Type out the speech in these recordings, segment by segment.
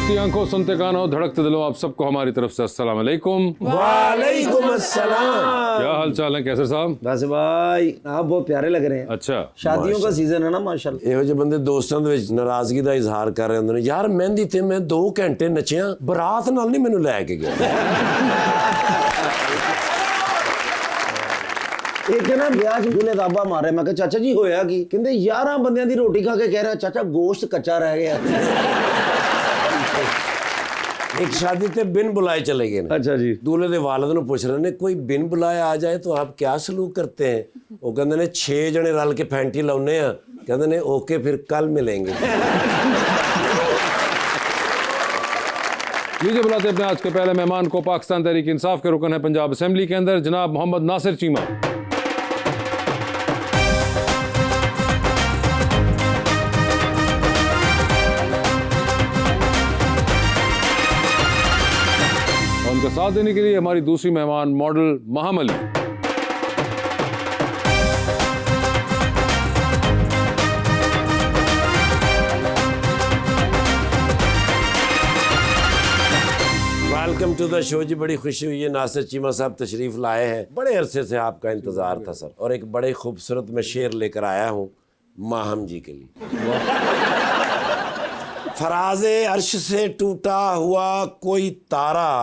देखती आंखों, सुनते कानों, धड़कते दिलों, आप सबको हमारी तरफ से अस्सलाम वालेकुम। वालेकुम अस्सलाम। क्या हाल चाल है कैसर साहब? बस भाई आप बहुत प्यारे लग रहे हैं। अच्छा, शादियों का सीजन है ना माशाल्लाह। ਇਹੋ ਜਿਹੇ ਬੰਦੇ ਦੋਸਤਾਂ ਦੇ ਵਿੱਚ ਨਾਰਾਜ਼ਗੀ ਦਾ ਇਜ਼ਹਾਰ ਕਰ ਰਹੇ ਹੁੰਦੇ ਨੇ, ਯਾਰ ਮਹਿੰਦੀ ਤੇ ਮੈਂ 2 ਘੰਟੇ ਨੱਚਿਆ, ਬਰਾਤ ਨਾਲ ਨਹੀਂ ਮੈਨੂੰ ਲੈ ਕੇ ਗਿਆ। एक ना ब्याह च दूल्हे दाबा मारे, मैं कहा चाचा जी होया की? कहंदे 11 बंदियां दी रोटी खा के कह रहा चाचा गोश्त कच्चा रह गया। एक शादी ते बिन बुलाए चले गए ने। अच्छा जी। दूल्हे दे वालिद ਨੂੰ ਪੁੱਛ ਰਹੇ ਨੇ ਕੋਈ ਬਿਨ ਬੁਲਾਏ ਆ ਜਾਏ तो आप क्या सलूक करते हैं? ਉਹ ਕਹਿੰਦੇ ਨੇ 6 ਜਣੇ ਰਲ ਕੇ ਫੈਂਟੀ ਲਾਉਨੇ ਆ, ਕਹਿੰਦੇ ਨੇ ओके फिर कल मिलेंगे। लीजिए बुलाते अपने आज के पहले मेहमान को। पाकिस्तान तहरीक इंसाफ के रुकन है पंजाब असेंबली के अंदर, जनाब मोहम्मद नासिर चीमा। और उनका साथ देने के लिए हमारी दूसरी मेहमान model Maham Ali. Welcome to the show जी, बड़ी खुशी हुई है नासिर चीमा साहब तशरीफ लाए हैं। बड़े अरसे से आपका इंतज़ार था सर, और एक बड़े खूबसूरत मैं शेर लेकर आया हूँ माहम जी के लिए। फराज़े अर्श से टूटा हुआ कोई तारा,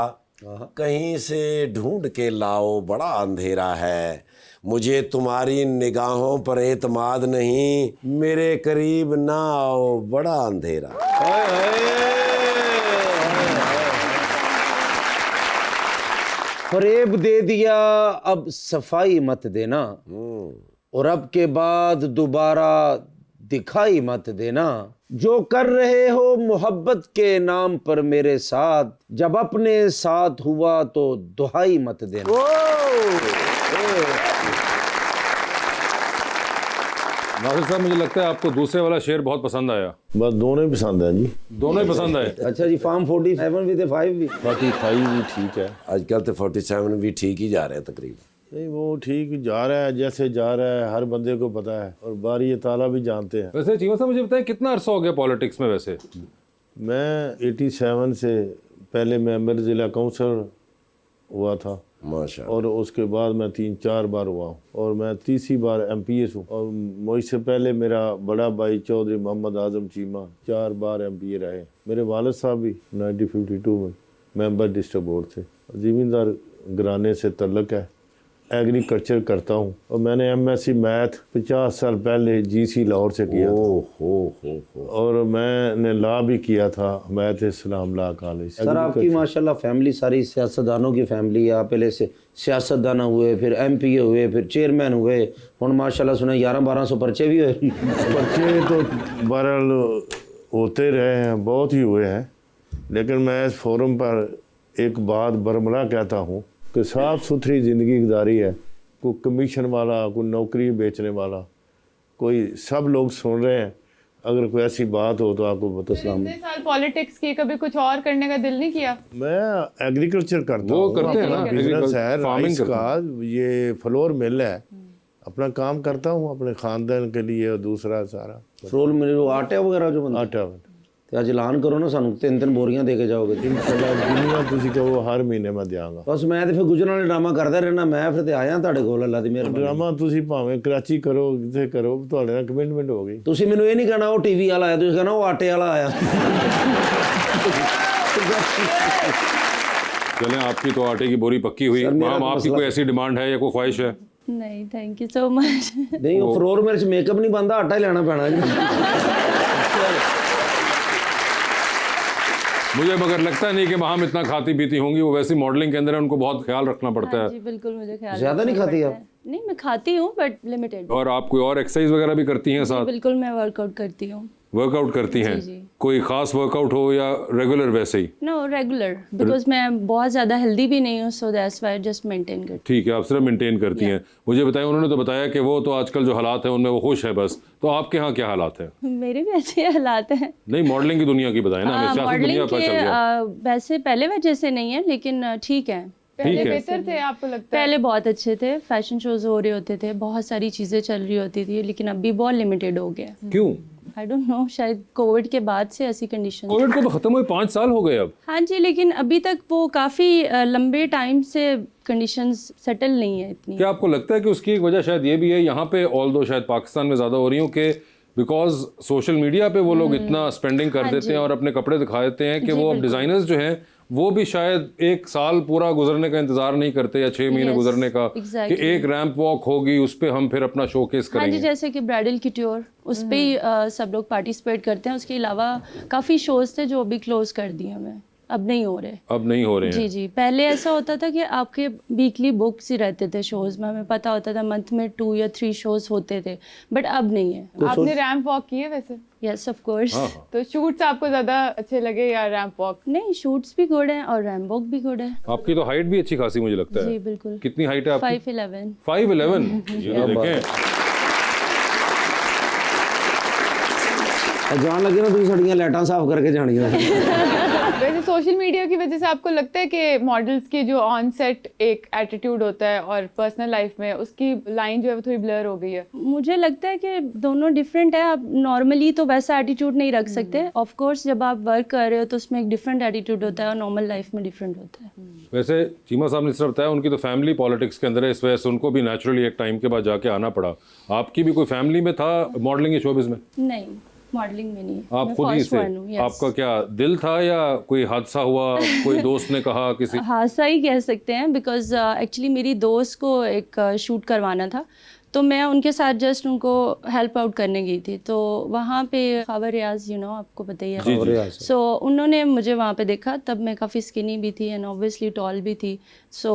कहीं से ढूंढ के लाओ, बड़ा अंधेरा है। मुझे तुम्हारी निगाहों पर एतमाद नहीं, मेरे करीब ना आओ, बड़ा अंधेरा। फरेब दे दिया अब सफाई मत देना, और अब के बाद दोबारा दिखाई मत देना। जो कर रहे हो मोहब्बत के नाम पर मेरे साथ, जब अपने साथ हुआ तो दुहाई मत देना। नासिर साहब, मुझे लगता है आपको दूसरे वाला शेर बहुत पसंद आया। बस दोनों ही पसंद है जी। दोनों ही पसंद आए। अच्छा जी, फार्म 47 विद 5 भी 45 भी ठीक है। आजकल तो 47 भी ठीक ही जा रहे हैं तकरीबन। नहीं वो ठीक जा रहा है, जैसे जा रहा है हर बंदे को पता है, और बारी ताला भी जानते हैं। वैसे चीमा साहब, मुझे बताएं कितना अरसा हो गया पॉलिटिक्स में? वैसे मैं 87 से पहले मेंबर ज़िला काउंसिलर हुआ था, माशाअल्लाह। और उसके बाद मैं 3-4 बार हुआ हूँ, और मैं तीसरी बार MPS हूँ। और मुझसे पहले मेरा बड़ा भाई चौधरी मोहम्मद आजम चीमा 4 बार MPA रहे। मेरे वालिद साहब भी 1952 में मेंबर डिस्ट्रिक्ट बोर्ड थे। ज़मींदार घराने से तल्लक है, एग्रीकल्चर करता हूँ, और मैंने MSc मैथ 50 साल पहले GC लाहौर से किया था। और मैंने लॉ भी किया था हमायत इस्लाम लॉ कॉलेज। सर आपकी माशाल्लाह फैमिली सारी सियासतदानों की फैमिली है। आप पहले से सियासतदान हुए, फिर MPA हुए, फिर चेयरमैन हुए, और माशाल्लाह सुना 1100-1200 पर्चे भी हुए। पर्चे तो बहरहाल होते रहे हैं, बहुत ही हुए हैं, लेकिन मैं इस फोरम पर एक बात बरमला कहता हूँ कि साफ़ सुथरी ज़िंदगी गुजारी है। कोई कमीशन वाला, कोई नौकरी बेचने वाला, कोई सब लोग सुन रहे हैं। अगर कोई ऐसी बात हो तो आपको बता। इतने साल पॉलिटिक्स की, कभी कुछ और करने का दिल नहीं किया? मैं एग्रीकल्चर करता हूँ, वो करते हैं ना, बिजनेस है, फार्मिंग राइस का, ये फ्लोर मिल है, अपना काम करता हूँ अपने खानदान के लिए, और दूसरा सारा रोल मेरे वो आटे वगैरह जो बनता आटा। ਤੇ ਅੱਜ ਐਲਾਨ ਕਰੋ ਨਾ ਸਾਨੂੰ 3-3 ਬੋਰੀਆਂ ਦੇ ਕੇ ਜਾਓਗੇ। ਦੁਨੀਆ ਤੁਸੀਂ ਕਹੋ ਹਰ ਮਹੀਨੇ ਮੈਂ ਦਿਆਂਗਾ। ਬਸ ਮੈਂ ਤੇ ਫਿਰ ਗੁਜਰਨ ਵਾਲੇ ਡਰਾਮਾ ਕਰਦਾ ਰਹਿਣਾ, ਮੈਂ ਫਿਰ ਤੇ ਆਇਆ ਤੁਹਾਡੇ ਕੋਲ, ਅੱਲਾ ਦੀ ਮਿਹਰਬਾਨੀ। ਡਰਾਮਾ ਤੁਸੀਂ ਭਾਵੇਂ ਕਰਾਚੀ ਕਰੋ, ਕਿਤੇ ਕਰੋ, ਤੁਹਾਡੇ ਨਾਲ ਕਮਿਟਮੈਂਟ ਹੋ ਗਈ। ਤੁਸੀਂ ਮੈਨੂੰ ਇਹ ਨਹੀਂ ਕਹਿਣਾ ਉਹ TV ਵਾਲਾ ਆਇਆ, ਤੁਸੀਂ ਕਹਿਣਾ ਉਹ ਆਟੇ ਵਾਲਾ ਆਇਆ। चलें, आपकी तो आटे की बोरी पक्की हुई। मैम, आपकी कोई ऐसी डिमांड है या कोई ख्वाहिश है? नहीं, थैंक यू सो मच। ਨਹੀਂ ਉਹ ਫਲੋਰ ਮੇਰੇ ਚ ਮੇਕਅਪ ਨਹੀਂ ਬੰਦਾ, ਆਟਾ ਹੀ ਲੈਣਾ ਪੈਣਾ ਜੀ। मुझे मगर लगता नहीं कि माहम इतना खाती पीती होंगी। वो वैसी मॉडलिंग के अंदर है, उनको बहुत ख्याल रखना पड़ता है। जी बिल्कुल, मुझे ख्याल ज्यादा नहीं खाती आप? नहीं, मैं खाती हूँ बट लिमिटेड। और आप कोई और एक्सरसाइज वगैरह भी करती हैं साथ? बिल्कुल, मैं वर्कआउट करती हूँ। वर्कआउट करती हैं? जी। कोई खास वर्कआउट हो या रेगुलर वैसे ही? नो, रेगुलर, बिकॉज मैं बहुत ज़्यादा हेल्दी भी नहीं हूँ, so that's why just maintain करती ठीक है, आप सिर्फ मेंटेन करती हैं। मुझे बताएं, उन्होंने तो बताया कि वो तो आजकल जो हालात हैं उनमें वो खुश है बस, तो आपके यहाँ क्या हालात हैं? हूँ। मेरे भी ऐसे हालात हैं। नहीं, मॉडलिंग की दुनिया की बताएं ना, हमें सियासत दुनिया मॉडलिंग पता चल गया। के वैसे पहले वजह से नहीं है, लेकिन ठीक है। ठीक है। बेहतर थे आपको लगता है? पहले बहुत अच्छे थे, फैशन शोज हो रहे होते थे, बहुत सारी चीज़ें चल रही होती थी, लेकिन अभी बहुत लिमिटेड हो गया। क्यों? आई डोंट नो, शायद कोविड के बाद से ऐसी कंडीशन। कोविड को तो खत्म हुए 5 साल हो गए अब। हाँ जी, लेकिन अभी तक वो काफ़ी लंबे टाइम से कंडीशंस सेटल नहीं है इतनी। क्या आपको लगता है कि उसकी एक वजह शायद ये भी है, यहाँ पे ऑल्दो शायद पाकिस्तान में ज़्यादा हो रही हूँ कि बिकॉज सोशल मीडिया पे वो लोग इतना स्पेंडिंग कर देते हैं और अपने कपड़े दिखा देते हैं कि वो अब डिज़ाइनर्स जो हैं वो भी शायद 1 साल पूरा गुजरने का इंतजार नहीं करते या 6 महीने गुजरने का कि एक रैंप वॉक होगी उस पे हम फिर अपना शोकेस हाँ जी, करेंगे। जैसे कि ब्राइडल किट्योर उस पे ही सब लोग पार्टिसिपेट करते हैं। उसके अलावा काफ़ी शोज थे जो अभी क्लोज कर दिए हमें, अब नहीं हो रहे। अब नहीं हो रहे हैं। जी जी, पहले ऐसा होता था कि आपके वीकली बुक्स ही रहते थे शोज में, हमें पता होता था मंथ में 2 या 3 शोज होते थे, बट अब नहीं है। आपने रैंप वॉक किए वैसे? Yes of course. तो शूट्स आपको ज्यादा अच्छे लगे या रैंप वॉक? नहीं, शूट्स भी गुड हैं और रैम्प वॉक भी गुड है। आपकी तो हाइट भी अच्छी खासी मुझे लगता है। जी बिल्कुल। कितनी हाइट है आपकी? 5'11". 5'11". ये तो देखें, जान लगे ना तुम सड़ियां लाइटां साफ करके जानियां। वैसे सोशल मीडिया की वजह से आपको लगता है कि मॉडल्स की जो ऑन सेट एक एटीट्यूड होता है और पर्सनल लाइफ में उसकी लाइन जो है वो थोड़ी ब्लर हो गई है? मुझे लगता है कि दोनों डिफरेंट है। आप नॉर्मली तो वैसा एटीट्यूड नहीं रख सकते। ऑफ कोर्स जब आप वर्क कर रहे हो तो उसमें एक डिफरेंट एटीट्यूड होता है और नॉर्मल लाइफ में डिफरेंट होता है। वैसे चीमा साहब ने सिर्फ बताया उनकी तो फैमिली पॉलिटिक्स के अंदर है, इस वजह से उनको भी नेचुरली एक टाइम के बाद जाके आना पड़ा। आपकी भी कोई फैमिली में था मॉडलिंग के शोबिज़ में? नहीं, मॉडलिंग में नहीं। आप मैं खुद ही first से? one हूँ, yes। आपका क्या दिल था या कोई हादसा हुआ, कोई दोस्त ने कहा किसी? हादसा ही कह सकते हैं, बिकॉज एक्चुअली मेरी दोस्त को एक शूट करवाना था, तो मैं उनके साथ जस्ट उनको हेल्प आउट करने गई थी। तो वहाँ पे खबर रियाज, यू नो, आपको पता ही है। सो उन्होंने मुझे वहाँ पे देखा, तब मैं काफ़ी स्किनी भी थी एंड ऑब्वियसली टॉल भी थी। सो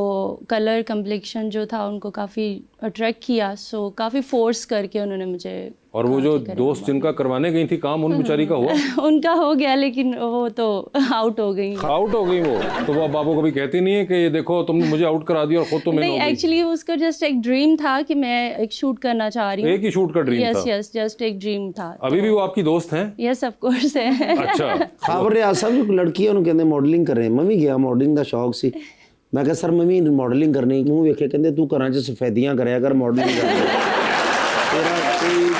कलर कम्प्लेक्शन जो था उनको काफ़ी अट्रैक्ट किया, सो काफ़ी फोर्स करके उन्होंने मुझे। और वो जो दोस्त जिनका करवाने गई थी काम, उन बेचारी का हुआ? उनका हो गया, लेकिन वो तो आउट हो गई। आउट हो गई वो तो वो अब आपको कभी कहती नहीं है कि ये देखो तुमने मुझे आउट करा दिया और खुद तो नहीं, एक्चुअली उसका जस्ट एक ड्रीम था कि मैं एक शूट करना चाह रही हूँ। एक ही शूट का ड्रीम था? यस यस, जस्ट एक ड्रीम था। अभी भी वो आपकी दोस्त हैं? यस ऑफ कोर्स है। अच्छा। खबर रियाज साहब जो लड़की है उन्हें कहते मॉडलिंग कर रहे हैं। मैं भी गया, मॉडलिंग का शौक सी। मैं कहा सर मैं भी मॉडलिंग करनी, मूँह वेखे कहते तू घरां च सफेदियां कराया कर, मॉडलिंग कर तेरा कोई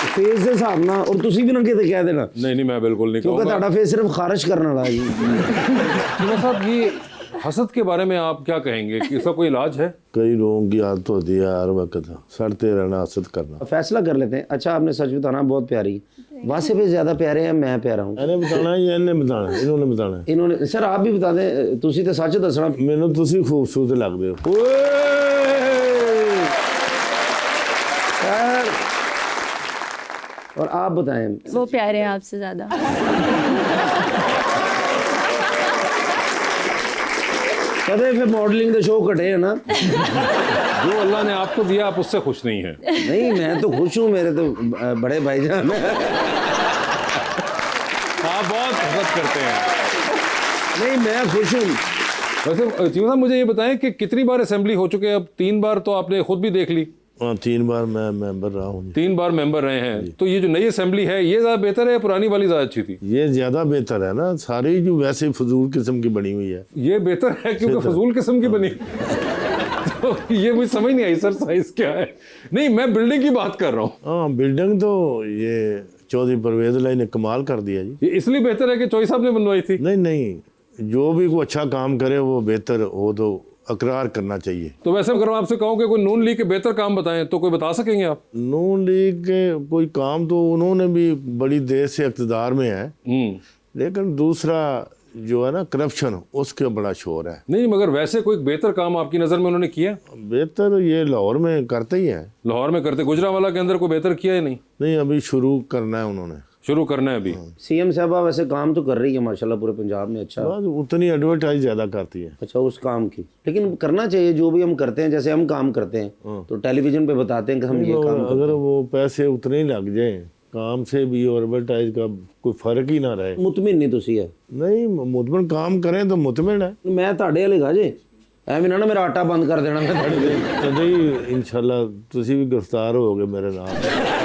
फेस ਦੇ ਹਿਸਾਬ ਨਾਲ। और ਤੁਸੀਂ भी ना किते कह देना। नहीं मैं बिल्कुल नहीं क्योंकि ਤੁਹਾਡਾ फेस सिर्फ खारिश करने वाला है जी। चीमा साहब, ये हसद के बारे में आप क्या कहेंगे कि इसका कोई इलाज है? कई लोगों की आदत होती है हर वक्त सड़ते रहना, हसद करना। फैसला कर लेते हैं। अच्छा आपने सच बताना, बहुत प्यारी। वासे पे ज्यादा प्यारे हैं, मैं प्यारा हूँ? मैंने बताना है या इन्हें बताना है? इन्होंने बताना है। इन्होंने। सर आप भी बता दें, तुसी तो सच दसना। मैंने तुसी खूबसूरत लगते हो। और आप बताएं। वो प्यारे हैं आपसे ज़्यादा। कदे फिर मॉडलिंग के शो कटे है ना। जो अल्लाह ने आपको दिया आप उससे खुश नहीं हैं? नहीं मैं तो खुश हूँ, मेरे तो बड़े भाईजान हैं। आप बहुत हसद करते हैं। नहीं मैं खुश हूँ। वैसे चीमा साहब मुझे ये बताएं कि कितनी बार असेंबली हो चुके हैं अब? 3 बार तो आपने खुद भी देख ली। हाँ 3 बार मैं मेंबर रहा हूँ। 3 बार मेंबर रहे हैं, तो ये जो नई असेंबली है ये ज़्यादा बेहतर है या पुरानी वाली ज़्यादा अच्छी थी? ये ज़्यादा बेहतर है ना, सारी जो वैसे फजूल किस्म की बनी हुई है। ये बेहतर है क्योंकि फजूल किस्म की बनी। तो ये मुझे समझ नहीं आई सर, साइज क्या है? नहीं मैं बिल्डिंग की बात कर रहा हूँ। हाँ बिल्डिंग तो ये चौधरी परवेज लाई ने कमाल कर दिया जी। ये इसलिए बेहतर है कि चौधरी साहब ने बनवाई थी? नहीं, जो भी कोई अच्छा काम करे वो बेहतर हो तो अकरार करना चाहिए। तो वैसे अगर मैं आपसे कहूँ कि कोई नून लीग के बेहतर काम बताएं तो कोई बता सकेंगे आप? नून लीग के कोई काम तो उन्होंने भी बड़ी देर से इक़्तिदार में है, लेकिन दूसरा जो है ना करप्शन, उसके बड़ा शोर है। नहीं मगर वैसे कोई बेहतर काम आपकी नज़र में उन्होंने किया? बेहतर ये लाहौर में करते ही है। लाहौर में करते, गुजरांवाला के अंदर कोई बेहतर किया ही नहीं? नहीं अभी शुरू करना है, उन्होंने शुरू करना है अभी। सीएम साहबा वैसे काम तो कर रही है माशाल्लाह पूरे पंजाब में। अच्छा बस उतनी एडवर्टाइज ज़्यादा करती है। अच्छा उस काम की, लेकिन करना चाहिए। जो भी हम करते हैं, जैसे हम काम करते हैं तो टेलीविजन पे बताते हैं कि हम ये काम अगर वो पैसे उतने ही लग जाए काम से भी और एडवर्टाइज का कोई फर्क ही ना रहे। मुतमिन नहीं तुसी है? नहीं मुतमिन काम करें तो मुतमिन है। मैं ਤੁਹਾਡੇ ਵਾਲੇ ਗਾ ਜੇ ਐਵੇਂ ਨਾ ਮੇਰਾ ਆਟਾ ਬੰਦ ਕਰ ਦੇਣਾ ਮੈਂ ਤੁਹਾਡੇ ਤੇ। कभी इंशाल्लाह तुसी भी गिरफ्तार होगे मेरे नाम।